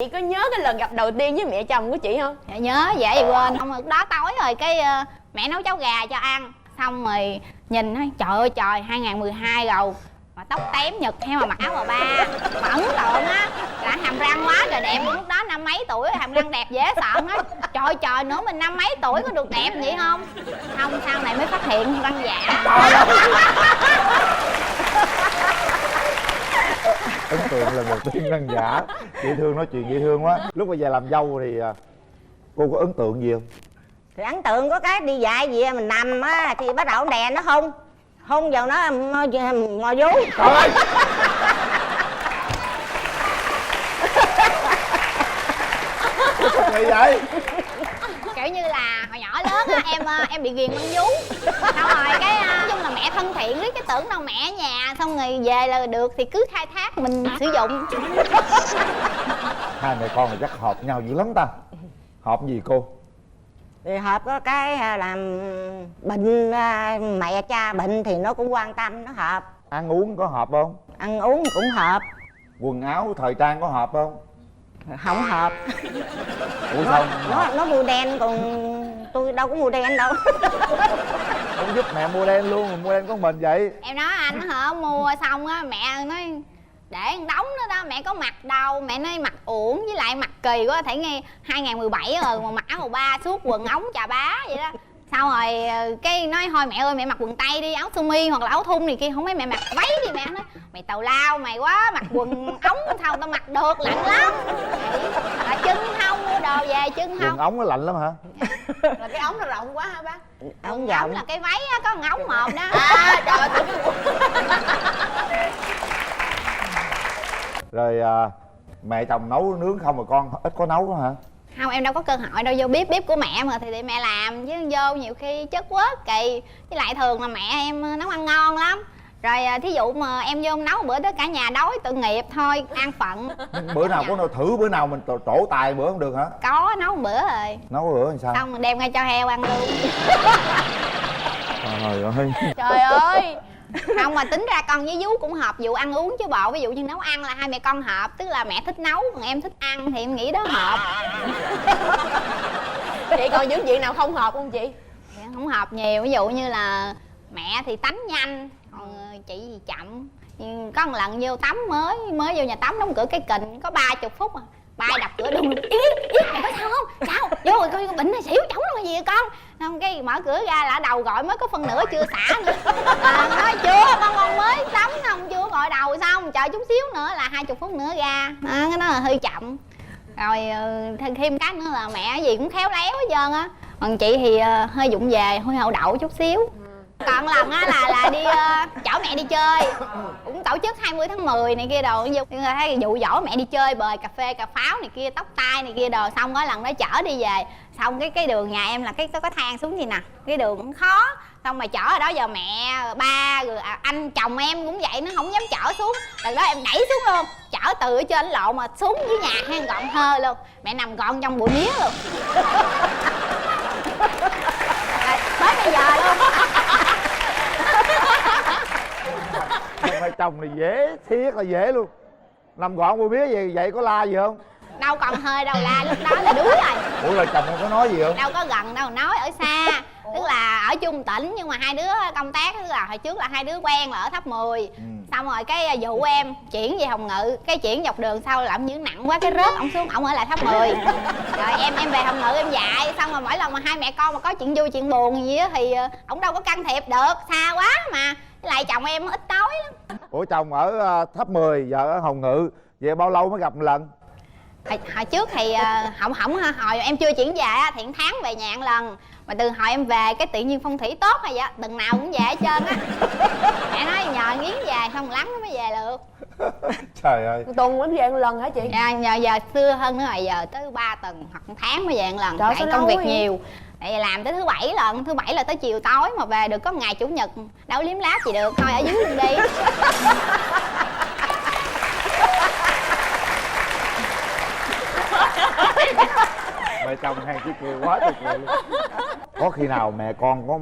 Chị có nhớ cái lần gặp đầu tiên với mẹ chồng của chị không? Dạ nhớ, dễ gì quên. Xong rồi đó tối rồi cái mẹ nấu cháo gà cho ăn. Xong rồi nhìn nói trời ơi trời 2012 rồi mà tóc tém nhật hay mà mặc áo bà ba mà ấn tượng á là hàm răng quá trời đẹp. Lúc đó năm mấy tuổi hàm răng đẹp dễ sợ á. Trời trời nữa mình năm mấy tuổi có được đẹp vậy không? Không sau này mới phát hiện răng giả. Ấn tượng lần đầu tiên răng giả. Chị Thương nói chuyện dễ thương quá. Lúc bây giờ làm dâu thì cô có ấn tượng gì không? Thì ấn tượng có cái đi dạy gì mình nằm á thì bắt đầu đè nó hôn vào nó ngồi vú. Trời ơi! Gì vậy? Kiểu như là hồi nhỏ lớn á em bị ghiền băng vú. Xong rồi cái nói chung là mẹ thân thiện riết cái tưởng đâu mẹ ở nhà, xong rồi về là được thì cứ khai thác mình sử dụng. Hai mẹ con thì chắc hợp nhau dữ lắm ta. Hợp gì cô? Thì hợp có cái làm bệnh, mẹ cha bệnh thì nó cũng quan tâm, nó hợp. Ăn uống có hợp không? Ăn uống cũng hợp. Quần áo thời trang có hợp không? Không hợp. Ủa sao? Nó mua đen còn tôi đâu có mua đen đâu. Không giúp mẹ mua đen luôn, mua đen có mình vậy. Em nói anh hả, mua xong á mẹ nói để ăn đóng nữa đó, mẹ có mặc đâu. Mẹ nói mặc uổng với lại mặc kỳ quá, thấy nghe 2017 rồi mà mặc áo màu ba suốt quần ống chà bá vậy đó. Sau rồi cái nói thôi mẹ ơi mẹ mặc quần tây đi, áo sơ mi hoặc là áo thun này kia. Không mấy mẹ mặc váy đi. Mẹ nói mày tào lao mày quá, mặc quần ống sao tao mặc được, lạnh lắm. Là chân hông, mua đồ về chân hông. Quần ống nó lạnh lắm hả? Là cái ống nó rộng quá hả bác? Ống Ống rộng là cái váy á, có ống một đó. À trời ơi. Rồi mẹ chồng nấu nướng không mà con ít có nấu đó hả? Không, em đâu có cơ hội đâu, vô bếp của mẹ mà thì mẹ làm chứ vô nhiều khi chất quất kỳ. Với lại thường là mẹ em nấu ăn ngon lắm. Rồi thí dụ mà em vô nấu bữa đó cả nhà đói tội nghiệp thôi, an phận. Bữa nào có nào thử bữa nào mình trổ tài bữa không được hả? Có nấu một bữa rồi. Nấu bữa làm sao? Xong rồi đem ra cho heo ăn luôn. Trời ơi. Trời ơi. Không mà tính ra con với vú cũng hợp vụ ăn uống chứ bộ. Ví dụ như nấu ăn là hai mẹ con hợp, tức là mẹ thích nấu còn em thích ăn thì em nghĩ đó hợp. Chị còn những chuyện nào không hợp không chị? Không hợp nhiều, ví dụ như là mẹ thì tắm nhanh còn chị thì chậm. Nhưng có một lần vô tắm mới vô nhà tắm đóng cửa cái kình có 30 phút à, bay đập cửa đùng ý mày có sao không sao vô rồi coi bệnh này xỉu chóng là gì vậy con. Xong cái mở cửa ra là đầu gọi mới có phân nửa chưa xả nữa. Nói chưa con mới tắm xong chưa gọi đầu xong chờ chút xíu nữa là 20 phút nữa ra. Cái đó là hơi chậm. Rồi thêm cái nữa là mẹ gì cũng khéo léo hết trơn á. Còn chị thì hơi vụng về, hơi hậu đậu chút xíu. Còn lần á là đi chở mẹ đi chơi, cũng tổ chức 20 tháng 10 này kia đồ. Nhưng mà thấy dụ dỗ mẹ đi chơi bời cà phê cà pháo này kia, tóc tai này kia đồ. Xong có lần đó chở đi về, xong cái đường nhà em là cái có thang xuống gì nè, cái đường cũng khó. Xong mà chở ở đó giờ mẹ ba rồi anh chồng em cũng vậy, nó không dám chở xuống. Lần đó em đẩy xuống luôn, chở từ ở trên lộ mà xuống dưới nhà hang gọn hơ luôn. Mẹ nằm gọn trong bụi mía luôn. Tới bây giờ luôn. Hai chồng này dễ, thiết là dễ luôn. Nằm gọn bùi mía gì vậy có la gì không? Đâu còn hơi đâu la, lúc đó là đuối rồi. Ủa là chồng em có nói gì không? Đâu có gần đâu, nói ở xa. Tức là ở chung tỉnh nhưng mà hai đứa công tác, tức là hồi trước là hai đứa quen là ở Tháp 10. Xong rồi cái dụ em chuyển về Hồng Ngự, cái chuyển dọc đường sau làm như nặng quá cái rớt ổng xuống, ổng ở lại Tháp 10. Rồi em về Hồng Ngự em dạy, xong rồi mỗi lần mà hai mẹ con mà có chuyện vui chuyện buồn gì á thì ổng đâu có can thiệp được, xa quá mà. Với lại chồng em ít nói lắm. Ủa chồng ở Tháp 10, vợ ở Hồng Ngự, vậy bao lâu mới gặp một lần? Hồi trước thì hồi em chưa chuyển về á thì tháng về nhà một lần. Mà từ hồi em về cái tự nhiên phong thủy tốt hay vậy, tuần nào cũng về hết trơn á. Mẹ nói nhờ nghiến về xong lắng nó mới về được. Trời ơi. Tuần mới về một lần hả chị? Dạ, giờ xưa hơn nữa rồi, giờ tới 3 tuần hoặc một tháng mới về một lần. Trời, tại công việc nhiều. Tại vì làm tới thứ bảy lần, thứ bảy là tới chiều tối mà về được có ngày chủ nhật. Đâu liếm láp gì được, thôi ở dưới luôn đi. Mẹ chồng hàng chỉ cười quá trời cười luôn. Có khi nào mẹ con có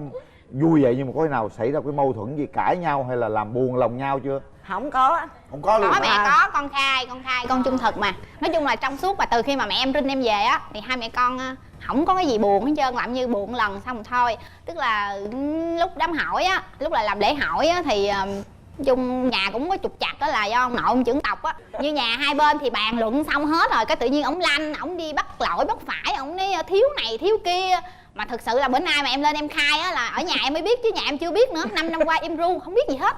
vui vậy nhưng mà có khi nào xảy ra cái mâu thuẫn gì, cãi nhau hay là làm buồn lòng nhau chưa? Không có. Không có luôn Có hả? mẹ có, con khai, con trung thực mà. Nói chung là trong suốt mà từ khi mà mẹ em Trinh em về á thì hai mẹ con không có cái gì buồn hết trơn, làm như buồn lần xong rồi thôi. Tức là lúc đám hỏi á, lúc là làm lễ hỏi á thì chung nhà cũng có trục trặc, đó là do ông nội ông trưởng tộc á. Như nhà hai bên thì bàn luận xong hết rồi, cái tự nhiên ổng lanh, ổng đi bắt lỗi bắt phải, ổng nói thiếu này thiếu kia. Mà thực sự là bữa nay mà em lên em khai á là ở nhà em mới biết, chứ nhà em chưa biết nữa. 5 năm qua em ru không biết gì hết,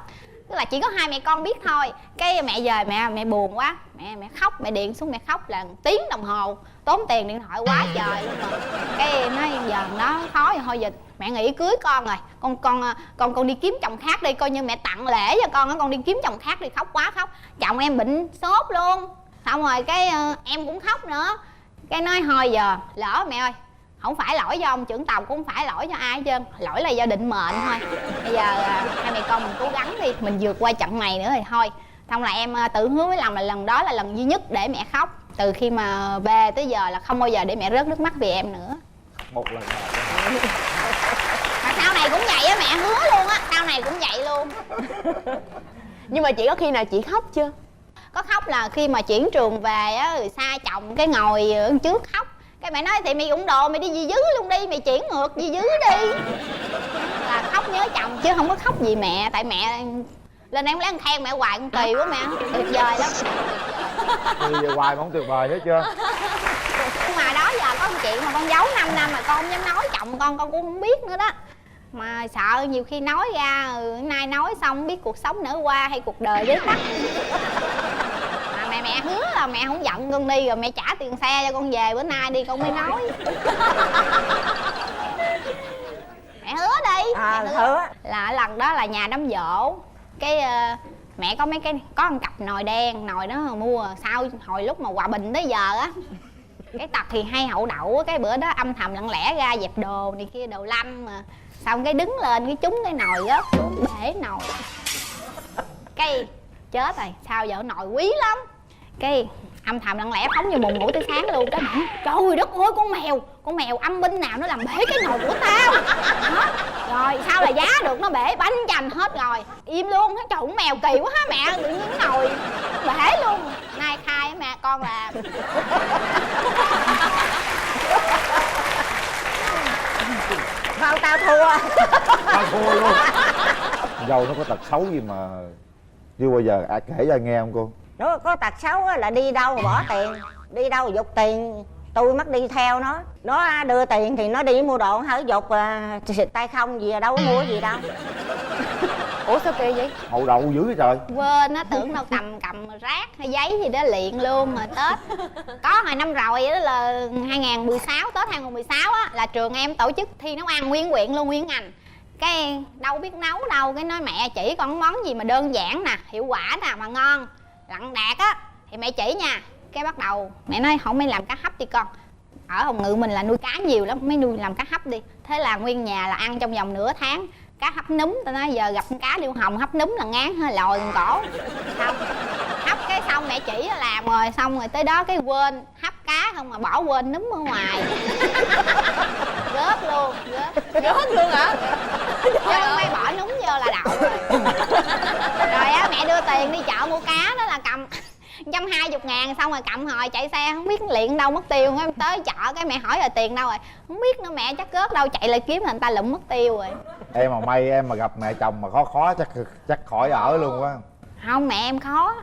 tức là chỉ có hai mẹ con biết thôi. Cái mẹ về mẹ buồn quá, mẹ khóc, mẹ điện xuống mẹ khóc là 1 tiếng đồng hồ, tốn tiền điện thoại quá trời luôn mà. Cái nói giờ nó khó rồi, thôi giờ mẹ nghĩ cưới con rồi, con đi kiếm chồng khác đi, coi như mẹ tặng lễ cho con á, con đi kiếm chồng khác đi. Khóc quá khóc, chồng em bệnh sốt luôn. Xong rồi cái em cũng khóc nữa. Cái nói thôi giờ lỡ mẹ ơi, không phải lỗi do ông trưởng tộc, cũng không phải lỗi do ai hết trơn, lỗi là do định mệnh thôi. Bây giờ hai mẹ con mình cố gắng đi, mình vượt qua trận này nữa thì thôi. Xong là em tự hứa với lòng là lần đó là lần duy nhất để mẹ khóc. Từ khi mà về tới giờ là không bao giờ để mẹ rớt nước mắt vì em nữa. Một lần Mà sau này cũng vậy á, mẹ hứa luôn á, sau này cũng vậy luôn. Nhưng mà chị có khi nào chị khóc chưa? Có khóc là khi mà chuyển trường về á, rồi xa chồng cái ngồi ở trước khóc. Cái mẹ nói thì mày cũng đồ, mày đi di dứ luôn đi, mày chuyển ngược di dứ đi. Là khóc nhớ chồng chứ không có khóc vì mẹ. Tại mẹ lên em lấy khen mẹ hoài con kỳ quá mẹ, tuyệt vời lắm. Bây giờ hoài mà không tuyệt vời hết chưa? Nhưng mà đó giờ có một chuyện mà con giấu 5 năm mà con không dám nói chồng con cũng không biết nữa đó. Mà sợ nhiều khi nói ra nay nói xong không biết cuộc sống nở qua hay cuộc đời với tắt. Mà mẹ hứa là mẹ không giận con đi rồi mẹ trả tiền xe cho con về bữa nay đi con mới nói. Mẹ hứa đi. Mẹ hứa. Là lần đó là nhà đám giỗ, cái mẹ có mấy cái có một cặp nồi đen, nồi đó mua sau hồi lúc mà Hòa Bình tới giờ á. Cái Tật thì hay hậu đậu, cái bữa đó âm thầm lặng lẽ ra dẹp đồ này kia đồ lanh mà xong cái đứng lên cái trúng cái nồi rớt xuống bể nồi. Cái chết rồi, sao giờ nồi quý lắm. Cái âm thầm lặng lẽ phóng vô buồn ngủ tới sáng luôn. Cái bạn trời đất ơi, con mèo âm binh nào nó làm bể cái nồi của tao đó. Rồi sao là giá được, nó bể bánh chành hết rồi, im luôn. Nó trời, con mèo kỳ quá hả mẹ, tự nhiên nồi bể luôn. Nay khai mẹ con là Không, tao thua. Tao thua luôn. Dâu nó có tật xấu gì mà chưa bao giờ kể cho ai nghe không cô? Nó có tật xấu là đi đâu bỏ tiền, đi đâu giục tiền, tôi mất đi theo nó. Nó đưa tiền thì nó đi mua đồ, hở giục xịt tay không gì, đâu có mua gì đâu. Ủa sao kỳ vậy? Hậu đậu dữ vậy trời. quên nó tưởng đâu cầm rác hay giấy gì đó liền luôn. Rồi Tết có hồi năm rồi đó là 2016, Tết 2016 á, là trường em tổ chức thi nấu ăn nguyên quyện luôn, nguyên ngành. Cái đâu biết nấu đâu, cái nói mẹ chỉ con món gì mà đơn giản nè, hiệu quả nè mà ngon, lặn đạt á thì mẹ chỉ nha. Cái bắt đầu mẹ nói không, mày làm cá hấp đi con, ở Hồng Ngự mình là nuôi cá nhiều lắm, mấy nuôi làm cá hấp đi. Thế là nguyên nhà là ăn trong vòng nửa tháng cá hấp núm. Tao nói giờ gặp con cá điêu hồng hấp núm là ngán hơi lòi cổ. Xong hấp cái xong mẹ chỉ làm rồi, xong rồi tới đó cái quên hấp cá không mà bỏ quên núm ở ngoài. Gớt luôn, Gớt luôn hả? chứ không may bỏ núm vô là đậu rồi. Rồi á mẹ đưa tiền đi chợ mua cá đó là cầm 120.000, xong rồi cầm hồi chạy xe không biết liền đâu mất tiêu. Em tới chợ cái mẹ hỏi rồi tiền đâu rồi, không biết nữa mẹ, chắc gớt đâu chạy lại kiếm là người ta lụm mất tiêu rồi. Em mà may em mà gặp mẹ chồng mà khó chắc khỏi ở luôn quá. Không, mẹ em khó,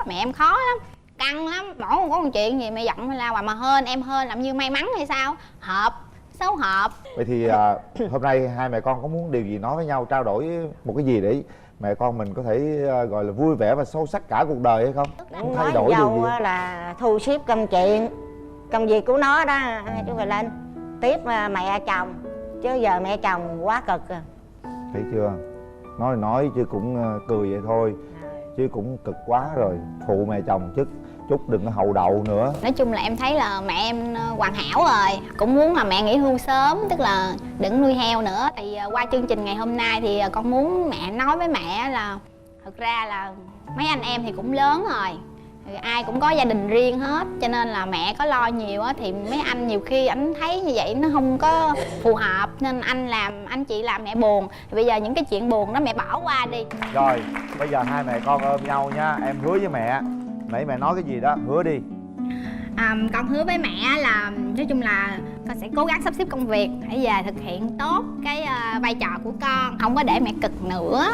mẹ em khó lắm, căng lắm. Mỗi có một chuyện gì mẹ giận hay la mà hên, em hên làm như may mắn hay sao, hợp số hợp. Vậy thì hôm nay hai mẹ con có muốn điều gì nói với nhau, trao đổi một cái gì để mẹ con mình có thể gọi là vui vẻ và sâu sắc cả cuộc đời hay không? Muốn thay đổi điều dâu gì? là thu xếp công việc của nó đó, chú phải lên tiếp mẹ chồng, chứ giờ mẹ chồng quá cực à. Thấy chưa, nói chứ cũng cười vậy thôi chứ cũng cực quá rồi. Phụ mẹ chồng chút đừng có hậu đậu nữa. Nói chung là em thấy là mẹ em hoàn hảo rồi, cũng muốn là mẹ nghỉ hưu sớm, tức là đừng nuôi heo nữa. Thì qua chương trình ngày hôm nay thì con muốn mẹ nói với mẹ là thực ra là mấy anh em thì cũng lớn rồi, Ai cũng có gia đình riêng hết, cho nên là mẹ có lo nhiều á thì mấy anh nhiều khi anh thấy như vậy nó không có phù hợp, nên anh chị làm mẹ buồn. Thì bây giờ những cái chuyện buồn đó mẹ bỏ qua đi. Rồi bây giờ hai mẹ con ôm nhau nha. Em hứa với mẹ, nãy mẹ nói cái gì đó, hứa đi. Con hứa với mẹ là nói chung là con sẽ cố gắng sắp xếp công việc để về thực hiện tốt cái vai trò của con, không có để mẹ cực nữa.